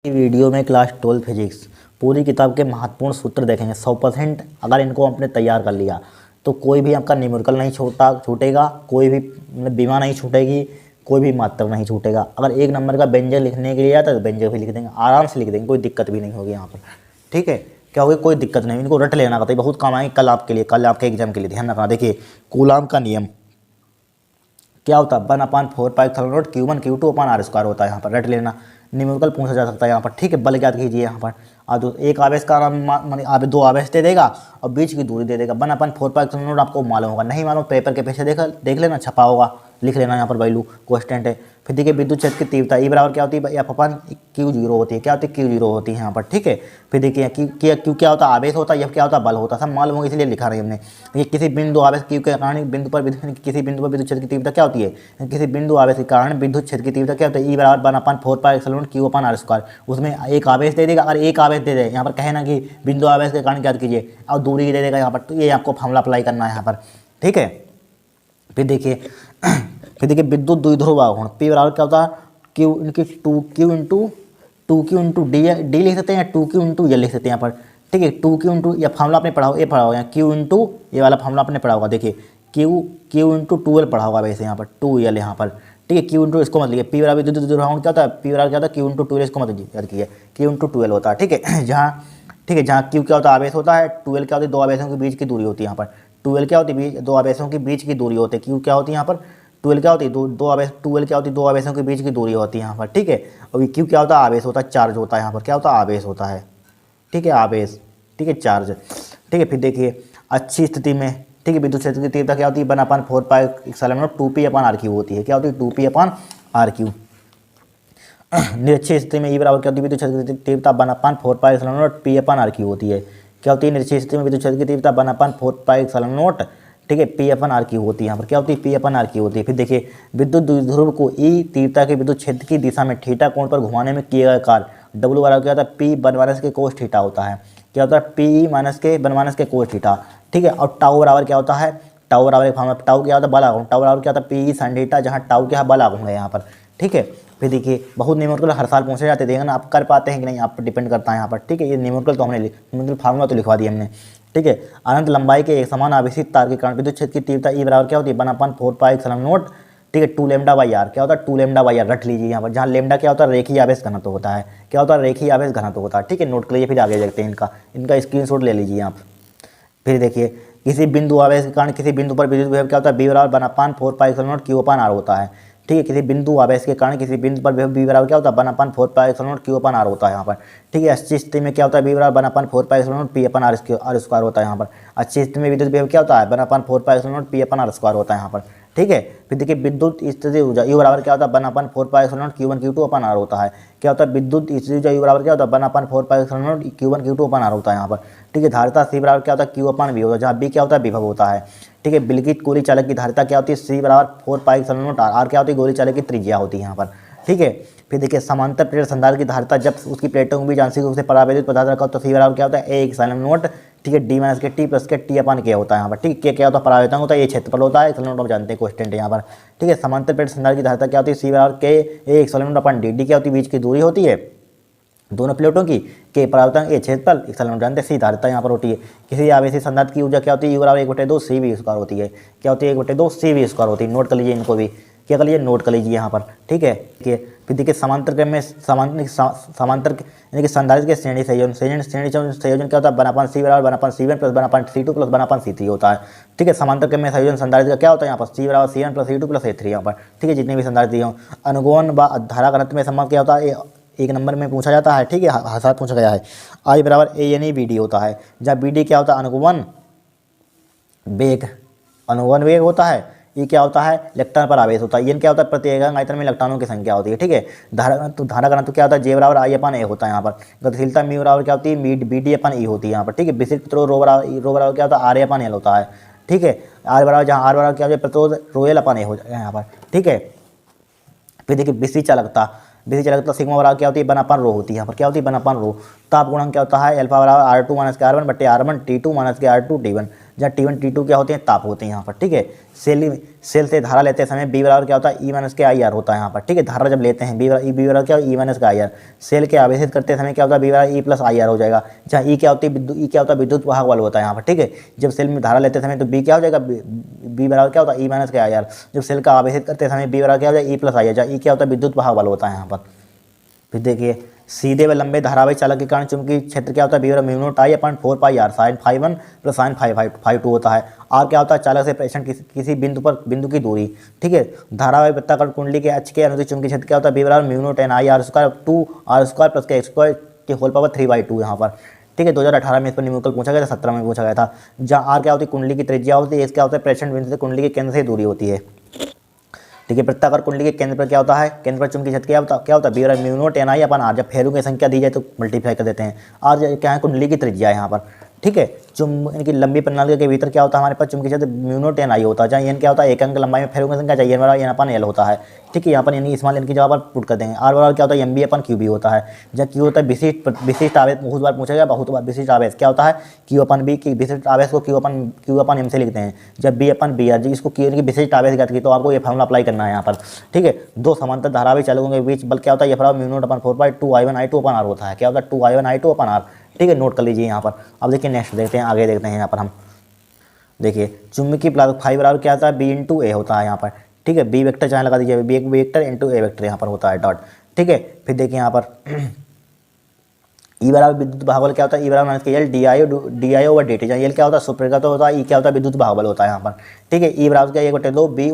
Video में class 12 physics पूरी किताब के महत्वपूर्ण सूत्र देखेंगे। 100% अगर इनको आपने तैयार कर लिया तो कोई भी आपका न्यूमेरिकल नहीं छूटेगा, कोई भी बीमा नहीं छूटेगी, कोई भी मात्रा नहीं छूटेगा। अगर एक नंबर का व्यंजक लिखने के लिए आता तो व्यंजक भी लिख देंगे, आराम से लिख देंगे, कोई दिक्कत भी नहीं होगी यहाँ पर। ठीक है, क्या होगी, कोई दिक्कत नहीं। इनको रट लेना कहते बहुत काम आएंगे कल आपके लिए, कल आपके एग्जाम के लिए। ध्यान रखना। देखिए कूलाम का नियम क्या होता है, 1/4πε0 Q1 Q2 upon R square होता है। यहाँ पर रट लेना, न्यूमेरिकल पूछा जा सकता है यहाँ पर। ठीक है, बल ज्ञात कीजिए यहाँ पर। एक आवेश का नाम दो आवेश दे देगा और बीच की दूरी दे देगा। 1/4πε0 आपको मालूम होगा, नहीं मालूम पेपर के पीछे देख लेना, छपा होगा, लिख लेना यहाँ पर वैल्यू कांस्टेंट है। फिर देखिए विद्युत क्षेत्र की तीव्रता ई बराबर क्या होती है, एफ अपन Q0 होती है। क्या होती है, Q0 होती है यहाँ पर। ठीक है, फिर देखिए Q क्या होता है, आवेश होता है, एफ क्या होता है, बल होता है। सब मालूम होगा इसलिए लिखा नहीं हमने। ये किसी बिंदु आवेश Q के कारण बिंदु पर किसी बिंदु पर विद्युत क्षेत्र की तीव्रता क्या होती है, किसी बिंदु आवेश के कारण विद्युत क्षेत्र की तीव्रता क्या होती है, ई बराबर 1/4πε0 Q/R स्क्वायर। उसमें एक आवेश दे देगा और एक आवेश दे देगा। यहाँ पर कहे ना कि बिंदु आवेश के कारण ज्ञात कीजिए और दूरी दे देगा यहाँ पर। तो ये आपको फॉर्मूला अप्लाई करना है यहाँ पर। ठीक है, फिर देखिए विद्युत द्विध्रुव आघूर्ण P बराबर क्या होता है, Q इनकी 2Q इंटू डी लिख सकते हैं, 2Q इंटू ये लिख सकते हैं यहाँ पर। ठीक है, 2Q इंटू ये फॉर्मूला आपने पढ़ा होगा, ये पढ़ा होगा Q इंटू ये वाला फॉर्मूला आपने पढ़ा होगा। देखिए Q इंटू 2L पढ़ा होगा वैसे यहाँ पर, 2L यहाँ पर। ठीक है, Q इंटू इसको मत लिखिए, P बराबर विद्युत द्विध्रुव आघूर्ण क्या होता है, P बराबर क्या होता है, Q इंटू 2L, इसको मत याद कीजिए, Q इंटू 2L होता है। ठीक है, जहाँ Q क्या होता है, आवेश होता है, 2L क्या होती है, दो आवेशों के बीच की दूरी होती है यहाँ पर। 2L क्या होती है, दो आवेशों के बीच की दूरी होती है। Q क्या होती है यहाँ पर, 2L क्या होती है, दो आवेश, 2L क्या होती है, दो आवेशों के बीच की दूरी होती है यहाँ पर। ठीक है, और Q क्या होता है, आवेश होता है, चार्ज होता है यहाँ पर। क्या होता है, आवेश होता है। ठीक है, आवेश। ठीक है, चार्ज। ठीक है, फिर देखिए अच्छी स्थिति में, ठीक है, विद्युत क्षेत्र की तीव्रता क्या होती है, 1/4πε0 2P/R3 होती है। क्या होती है, 2P/R3। निरक्षीय स्थिति में ई बराबर क्या होती है, विद्युत क्षेत्र की तीव्रता 1/4πε0 P/R3 होती है। क्या होती है, निरक्षीय स्थिति में विद्युत क्षेत्र की तीव्रता 1/4πε0 ठीक है P/R3 होती है यहाँ पर। क्या होती है, P/R3 होती है। फिर देखिए विद्युत द्विध्रुव को ई तीव्रता के विद्युत क्षेत्र की दिशा में थीटा कोण पर घुमाने में किए गए कार्य W बराबर क्या होता है, P - के कोस थीटा होता है। क्या होता है, P - के कोस थीटा। ठीक है, और टाउ बराबर क्या होता है, टाउ बराबर एक फॉर्मूला, टाउ क्या होता है, बल आघूर्ण। टाउ बराबर क्या होता है, P sin थीटा, जहाँ टाउ क्या है, बल आघूर्ण है यहाँ पर। ठीक है, फिर देखिए बहुत न्यूमेरिकल हर साल पूछे जाते हैं, आप कर पाते हैं कि नहीं आप पर डिपेंड करता है यहाँ पर। ठीक है, ये न्यूमेरिकल तो हमने न्यूमेरिकल फार्मूला तो लिखवा दिया हमने। ठीक है, अनंत लंबाई के एक समान आवेशित तार के कारण विद्युत क्षेत्र की तीव्रता ई बराबर क्या होती है, 1/4πε0 ठीक है 2λ/r। क्या होता है, 2λ/r रट लीजिए यहाँ पर, जहाँ लेमडा क्या होता है, रेखीय आवेश घनत्व होता है। क्या होता है, रेखीय आवेश घनत्व होता है। ठीक है, नोट कर लीजिए, फिर आगे देखते हैं इनका स्क्रीनशॉट ले लीजिए आप। फिर देखिए किसी बिंदु आवेश के कारण किसी बिंदु पर विद्युत विभव क्या होता है, B बराबर 1/4πε0 Q/R होता है। ठीक है, किसी बिंदु आवेश के कारण किसी बिंदु पर B बराबर क्या होता है, 1/4πε0 Q/R होता है यहाँ पर। ठीक है, अच्छी स्थिति में क्या होता है, B बराबर 1/4πε0 P/R स्क्वायर होता है यहाँ पर। अच्छी स्थिति में विद्युत विभव क्या होता है, 1/4πε0 P/R स्क्वायर होता है यहाँ पर। ठीक है, फिर देखिए विद्युत स्थिति ऊर्जा U बराबर क्या होता है, 1/4πε0 Q1 Q2/R होता है। क्या होता है, विद्युत स्थिति ऊर्जा U बराबर क्या होता है, 1/4πε0 Q1 Q2/R होता है यहाँ पर। ठीक है, धारिता C बराबर क्या होता है, Q/V होता है, जहाँ B क्या होता है, विभव होता है। ठीक है, विलगित गोली चालक की धारिता क्या होती है, C बराबर 4πε0 R क्या होती है, गोली चालक की त्रिज्या होती है यहाँ पर। ठीक है, फिर देखिए समांतर प्लेट संधारित्र की धारिता जब उसकी प्लेटों के बीच आंशिक रूप से परावैद्युत पदार्थ रखा हो तो C बराबर क्या होता है, A ε0 ठीक है D - के T + के T/K होता है यहाँ पर। ठीक है, क्या होता है, परावैद्युत होता है, ये क्षेत्रफल होता है, ε0 आप जानते हैं क्वेश्चन है यहाँ पर। ठीक है, समांतर प्लेट संधारित्र की धारिता क्या होती है, C बराबर K A ε0/D। क्या होती है, बीच की दूरी होती है दोनों प्लेटों की, के परावर्तन ए क्षेत्रफल ε0 जानते हैं, सी धारिता यहाँ पर होती है। किसी आवेशी संधारित्र की ऊर्जा क्या होती है, U बराबर 1/2 CV स्क्वायर होती है। क्या होती है, 1/2 CV स्क्वायर होती है। नोट कर लीजिए इनको भी, क्या कर लीजिए, नोट कर लीजिए यहाँ पर। ठीक है, फिर देखिए समांतर क्रम में समांतर यानी कि संधारित्र के श्रेणी संयोजन क्या होता है, 1/C बराबर 1/C1 + 1/C2 + 1/C3 होता है। ठीक है, समांतर क्रम में संयोजन संधारित्र का क्या होता है यहाँ पर, C बराबर C1 + C2 + A3 यहाँ पर। ठीक है, जितने भी संधारित्र दिए हों। अनुगमन व धारा घनत्व में संबंध क्या होता है, एक नंबर में पूछा जाता है। ठीक है, हर साथ पूछा गया है। I बराबर ANE/BD होता है, जहाँ BD क्या होता है, अनुगमन वेग होता है। ये क्या होता है, इलेक्ट्रॉन पर आवेश होता है। ये क्या होता है, प्रति एकक आयतन में इलेक्ट्रॉनों की संख्या होती है। ठीक है, धारा घनत्व क्या होता है, J बराबर I/A होता है यहाँ पर। गतिशीलता μ बराबर क्या होती है, BD/E होती है यहाँ पर। ठीक है, विशिष्ट प्रतिरोध रो बराबर क्या होता है, RA/L होता है। ठीक है, R बराबर जहाँ R बराबर क्या होता है, प्रतिरोध ρL/A हो जाएगा यहाँ पर। ठीक है, फिर देखिए विशिष्ट चालकता सिग्मा बराबर क्या होती है, 1/ρ होती है यहाँ पर। क्या होती है, 1/ρ। ताप गुणांक क्या होता है, अल्फा बराबर R2 - के R1 बटे R1 T2 - के R2 T1। जहाँ T1 T2 क्या होते हैं, ताप होते हैं यहाँ पर, ठीक है। सेल से धारा लेते समय बी बराबर क्या होता है, ई माइनस के आई आर होता है यहाँ पर, ठीक है। धारा जब लेते हैं बी बराबर क्या, ई माइनस का आई आर। सेल के आवेशित करते समय क्या होता है, बी बराबर ई प्लस आई आर हो जाएगा, जहाँ ई क्या होती है, ई क्या होता है, विद्युत वाहक बल होता है यहाँ पर, ठीक है। जब सेल में धारा लेते समय तो बी क्या हो जाएगा, बी बराबर क्या होता है, ई माइनस के आई आर। जब सेल का आवेशित करते समय बी बराबर क्या हो जाएगा, ई प्लस आई आर, जहाँ ई क्या होता है, विद्युत वाहक बल होता है यहाँ पर। फिर सीधे व लंबे धारावाही चालक के कारण चुंबकीय क्षेत्र क्या होता है, बी बराबर mu naught I upon 4 pi R sine phi 1 plus sine phi 2 होता है। आर क्या होता है, चालक से प्रेषण किसी बिंदु की दूरी, ठीक है। धारावाही वृत्ताकार कुंडली के अक्ष के अनुदिश चुंबकीय क्षेत्र क्या होता है, बी बराबर mu naught N I R square 2 R square plus के एक्स स्क्वायर के होल पावर 3/2 यहाँ पर, ठीक है। 2018 में इस पर न्यूमेरिकल पूछा गया था, 17 में पूछा गया था। जहाँ आर क्या होती है, कुंडली की त्रिज्या होती है, एस क्या होता है, प्रेषण बिंदु से कुंडली के केंद्र से दूरी होती है, ठीक है। वृत्ताकार कुंडली के केंद्र पर क्या होता है, केंद्र पर चुंबकीय क्षेत्र क्या होता है, बी बराबर mu naught N I upon R. जब फेरों की संख्या दी जाए तो मल्टीप्लाई कर देते हैं, आर क्या है, कुंडली की त्रिज्या है यहाँ पर, ठीक है। इनकी लंबी प्रणाली के भीतर क्या होता है हमारे पास, चुंबकीय क्षेत्र म्यू नॉट एन आई होता है, जहाँ एन क्या होता है, एक अंक लंबाई में फेरों की संख्या चाहिए, एन अपन एल होता है, ठीक है। यहाँ पर यानी स्मॉल एन की जगह पर पुट कर देंगे। आर बराबर क्या होता है, M B upon Q B होता है, जहाँ क्यू होता है विशिष्ट आवेश, बहुत बार पूछा गया, बहुत बार विशिष्ट आवेश क्या होता है, क्यू अपन बी की विशिष्ट आवेश को क्यू अपन एम से लिखते हैं। जब बी अपन बी आर जी इसको क्यू की विशिष्ट आवेश ज्ञात की, तो आपको ये फॉर्मूला अप्लाई करना है यहाँ पर, ठीक है। दो समांतर धारावाही चालकों के बीच बल क्या होता है, ये बराबर mu naught upon 4/2 I1 I2 upon R होता है, क्या होता है, 2 I1 I2 अपन आर, ठीक है। नोट कर लीजिए यहाँ पर। अब देखिए नेक्स्ट देखते हैं, आगे देखते हैं यहाँ पर हम। देखिए चुंबकीय प्लाज्मा फाइबर बराबर क्या होता है, बी इंटू ए होता है यहाँ पर, ठीक है। बी वेक्टर चाहे लगा दीजिए, बी वेक्टर इंटू ए वेक्टर यहाँ पर होता है डॉट, ठीक है। फिर देखिए यहाँ पर ई बराबर विद्युत भागबल क्या होता है, ई बराबर माइनस के L D I over D T, जहाँ एल क्या होता है सुप्रेखा तो होता है, ई क्या होता है विद्युत भागबल होता है यहाँ पर, ठीक है। ई बराबर क्या, 1/2 B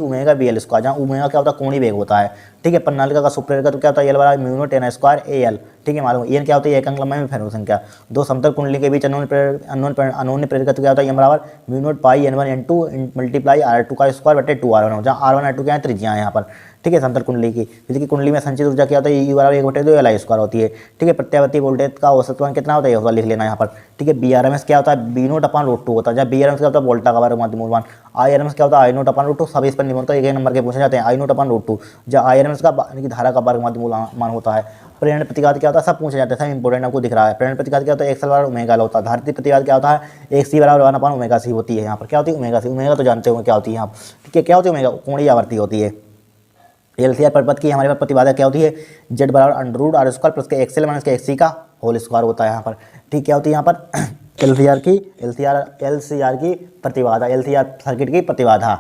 omega B L square, जहाँ ओमेगा क्या होता है, कोणीय वेग होता है, ठीक है। प्रणालिका का सुप्रेखा तो क्या होता है, एल बराबर mu naught N square A L, ठीक है। मालूम एन क्या होता है, एक अंक लंबाई में फेरों की संख्या। दो समतल कुंडली के बीच अनोन्य प्रेरकत्व क्या होता है, एम बराबर mu not pi n1 n2 multiply r2 का स्क्वायर बटे 2r1, जहाँ r1 r2 क्या है, त्रिज्या है यहाँ पर, ठीक है। समतल कुंडली की फिर कुंडली में संचित ऊर्जा क्या होता है, ई बराबर 1/2 एल आई स्क्वायर होती है, ठीक है। प्रत्यावर्ती वोल्टेज का औसत मान कितना होता है, ये होता लिख लेना यहाँ पर, ठीक है। बी आर एम एस क्या होता है, बी नोट अपन रूट 2 होता है, जब बी आर एम एस क्या होता है, वोल्टा का बारे में मूलमान। आई आर एम एस क्या होता है, आई नोट अपन रूट 2, सभी इस पर निर्भर एक नंबर के पूछे जाते हैं। आई नोट अपन रूट 2, जब आई आर एम एस का धारा का वर्ग मूलमान होता है। प्रेरण प्रतिघात क्या होता है, सब पूछे जाते हैं, सब इंपॉर्टेंट आपको दिख रहा है। प्रेरण प्रतिघात क्या होता है, एक्स एल बराबर ओमेगा एल होता है। धारित्र प्रतिघात क्या होता है, एक सी बराबर 1 अपन ओमेगा सी होती है यहाँ पर, क्या होती है, ओमेगा सी। ओमेगा तो जानते हो क्या होती है आप, ठीक है। क्या होती है ओमेगा, कोणीय आवर्ती होती है। एलसीआर परपथ की हमारे पास प्रतिबाधा क्या होती है, जेड बराबर अंडर आर स्क्वायर प्लस के एक्सएल माइनस के एक्सी का होल स्क्वायर होता है यहाँ पर, ठीक। क्या होती है यहाँ पर एलसीआर की प्रतिबाधा, एलसीआर सर्किट की प्रतिबाधा।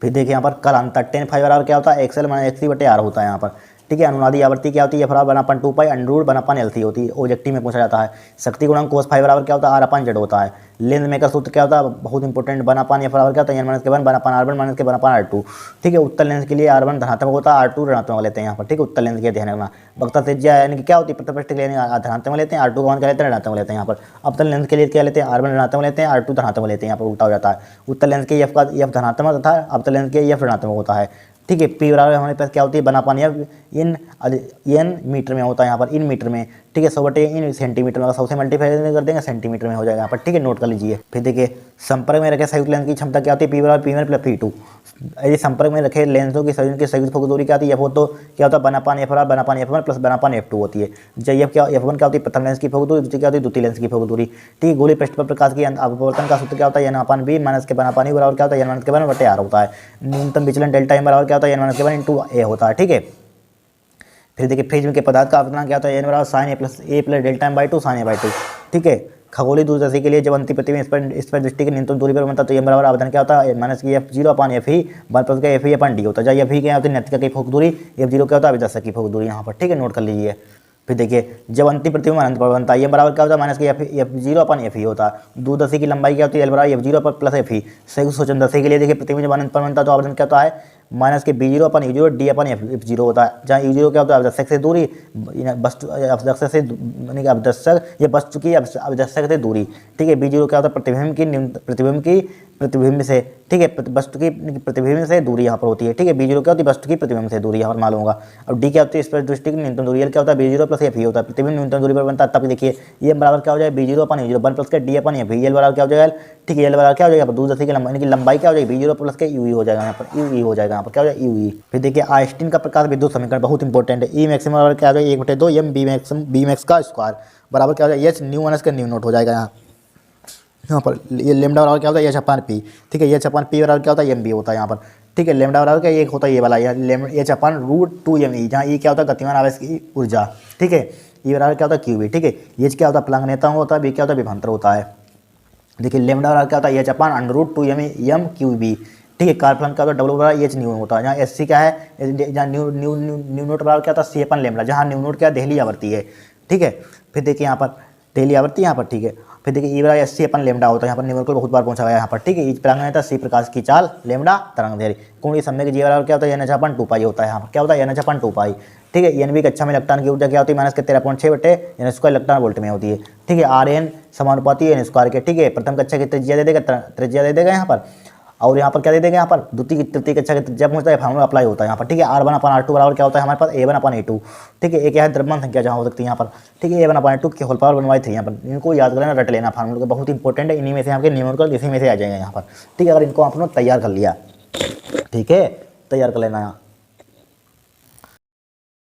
फिर देखिए यहाँ पर कल अंतर टेन फाइव बराबर क्या होता है, एक्सएल माइनस एक्सी बटे आर होता है यहाँ पर, ठीक है। अनुनादी आवृत्ति क्या होती है, बराबर 1/2 पाई अंडर बनअपन एलसी होती है, ऑब्जेक्टिव में पूछा जाता है। शक्ति गुणांक कोस फाइव बराबर क्या होता है, R/Z होता है। लेंथ मेकर सूत्र क्या होता है, बहुत इंपॉर्टेंट, बनअपन एफ बराबर क्या होता है, n - के 1 बनअपन R1 माइनस के बनअपन R2, ठीक है। उत्तर लेंस के लिए R1 धनात्मक होता है, R2 ऋणात्मक लेते हैं यहाँ पर, ठीक है। उत्तर लेंस के ध्यान रखना। वक्ता त्रिज्या यानी कि क्या होती है, प्रत्यक्ष लेने धनात्मक लेते हैं, R2 का मान क्या लेते हैं, ऋणात्मक लेते हैं यहाँ पर। अवतल लेंस के लिए क्या लेते हैं, R1 ऋणात्मक लेते हैं, R2 धनात्मक लेते हैं, यहाँ पर उल्टा हो जाता है। उत्तर लेंस के एफ का एफ धनात्मक तथा अवतल लेंस के एफ ऋणात्मक होता है, ठीक है। पी बराबर हमारे पास क्या होती है, बनापान या इन मीटर में होता है यहाँ पर, इन मीटर में, ठीक है। 100/इन सेंटीमीटर में, 100 से मल्टीप्लाई कर देंगे सेंटीमीटर में हो जाएगा यहाँ पर, ठीक है। नोट कर लीजिए। फिर देखिए संपर्क में रखे संयुक्त लेंस की क्षमता क्या होती है, पी बराबर P1 + P2। यदि संपर्क में रखे लेंसों की संयुक्त फोकस दूरी क्या होती है, F तो क्या होता है, बनापान F बराबर बनापान F1 प्लस बनापान F2 होती है। जब F F1 क्या होती है, प्रथम लेंस की फोकस दूरी, दूसरी क्या होती है, द्वितीय लेंस की फोकस दूरी, ठीक है। गोली पृष्ठ पर प्रकाश की अपवर्तन का सूत्र क्या होता है, n/b माइनस के बनापान ई बराबर क्या होता है, n - के 1 बटे r होता है। न्यूनतम विचलन डेल्टा m बराबर क्या होता है, n - के 1 इंटू a होता है, ठीक है। फिर देखिए फ्रिज के पदार्थ का अपवर्तन क्या होता है, n बराबर sine a plus delta m/2 sine a/2, ठीक है। खगोलीय दूरदर्शी के लिए जब अंतिम प्रतिबिंब इस पर दृष्टि की न्यूनतम दूरी पर बनता है, तो m बराबर आवर्धन क्या होता है, माइनस की F0/Fe वन प्लस का Fe/d होता है। जब Fe क्या होती है, नेत्रिका की फोकस दूरी, F0 क्या होता है, अभिदर्शक की फोकस दूरी यहाँ पर, ठीक है। नोट कर लीजिए। फिर देखिए जब अंतिम प्रतिबिंब अनंत पर बनता है, m बराबर क्या होता है, माइनस की F0/Fe होता है। दूरदर्शी की लंबाई क्या होती है, L बराबर F0 प्लस Fe। संयुक्त सूक्ष्मदर्शी के लिए देखिए प्रतिबिंब जब अनंत पर बनता है, तो आवर्धन क्या होता है, माइनस के B0/U0 D/F0 होता है। जहाँ U0 क्या होता है, अभिदर्शक से दूरी, वस्तु अभिदर्शक से यानी कि अभिदर्शक या वस्तु की अभिदर्शक से दूरी, ठीक है। B0 क्या होता है, प्रतिबिंब से, ठीक है, वस्तु की प्रतिबिंब से दूरी यहाँ पर होती है, ठीक है। B0 क्या होती है, वस्तु की प्रतिबिंब से दूरी यहाँ पर मालूम होगा। अब D क्या होती है, इस पर दृष्टि की न्यूनतम दूरी, L क्या होता है, B0 प्लस Fe होता है। प्रतिबिंब न्यूनतम दूरी पर बनता है, तब देखिए ये बराबर क्या हो जाएगा, B0/U0 वन प्लस के D/Fe। L बराबर क्या हो जाएगा, ठीक है। L बराबर क्या हो जाएगा, दूरदर्शी की लंबाई, लंबाई क्या हो जाएगी, B0 प्लस के UE हो जाएगा यहाँ पर, UE हो जाएगा यहाँ पर, क्या हो जाएगा, UE। फिर देखिए आइंस्टीन का प्रकाश विद्युत समीकरण बहुत इंपॉर्टेंट है। E मैक्सिमम बराबर क्या हो जाएगा, 1/2 m B मैक्स का स्क्वायर बराबर क्या हो जाएगा, H न्यू माइनस का न्यू नोट हो जाएगा यहाँ, यहाँ पर ये लेमडा बराबर क्या होता है एच अपन पी, ठीक है, एच अपन पी बराबर क्या होता है एम बी होता है यहाँ पर, ठीक है। लेमडा बराबर क्या एक होता है ये वाला H upon root 2 M E, जहाँ ये क्या होता है गतिमान आवेश की ऊर्जा, ठीक है। ये बराबर क्या होता है क्यू बी, ठीक है। ये क्या होता है प्लंग नेता होता है, बी क्या होता है विभवांतर होता है। देखिए लेमडा बराबर क्या होता है एच अपन under root 2 M Q B, ठीक है। कार्बन क्या होता है डब्ल्यू बराबर एच न्यू होता है, जहाँ एस सी क्या है, जहाँ न्यू नोट बराबर क्या होता है सी अपन लेमडा, जहाँ न्यू नोट क्या दहली आवृत्ति है, ठीक है। फिर देखिए यहाँ पर दहली आवृत्ति यहाँ पर, ठीक है। फिर देखिए ई बराबर एस सी अपन लेमडा होता है, यहाँ पर न्यूमेरिकल बहुत बार पूछा गया यहाँ पर, ठीक है। प्लंग सी प्रकाश की चाल लेमडा तरंग दैर्घ्य कोणीय संवेग जी बराबर क्या होता है एन एच अपन 2 पाई होता है, यहाँ पर क्या होता है एन एच अपन 2 पाई, ठीक है। एन बी कक्षा में इलेक्ट्रॉन की ऊर्जा क्या होती है माइनस के 13.6 बटे एन स्क्वायर इलेक्ट्रॉन वोल्ट में होती है, ठीक है। आर एन समानुपाती एन स्क्वायर के, ठीक है। प्रथम कक्षा की त्रिज्या दे देगा, त्रिज्या दे देगा यहाँ पर, और यहाँ पर क्या दे देगा यहाँ पर द्वितीय तृतीय कक्षा के जब पहुंचता है फार्मूला अप्लाई होता है यहाँ पर, ठीक है। R one upon R two बराबर क्या होता है हमारे पास ए वन अपन ए टू, ठीक है। एक है द्रव्यमान संख्या जहाँ हो सकती है यहाँ पर, ठीक है। ए वन अपन ए टू के होल पावर 1/3 यहाँ पर, इनको याद कर लेना, रट लेना फार्मूला बहुत इंपॉर्टेंट है। इन्हीं में से आपके न्यूमेरिकल इसी में से आ जाएंगे यहाँ पर, ठीक है। अगर इनको आपने तैयार कर लिया, ठीक है, तैयार कर लेना यहाँ।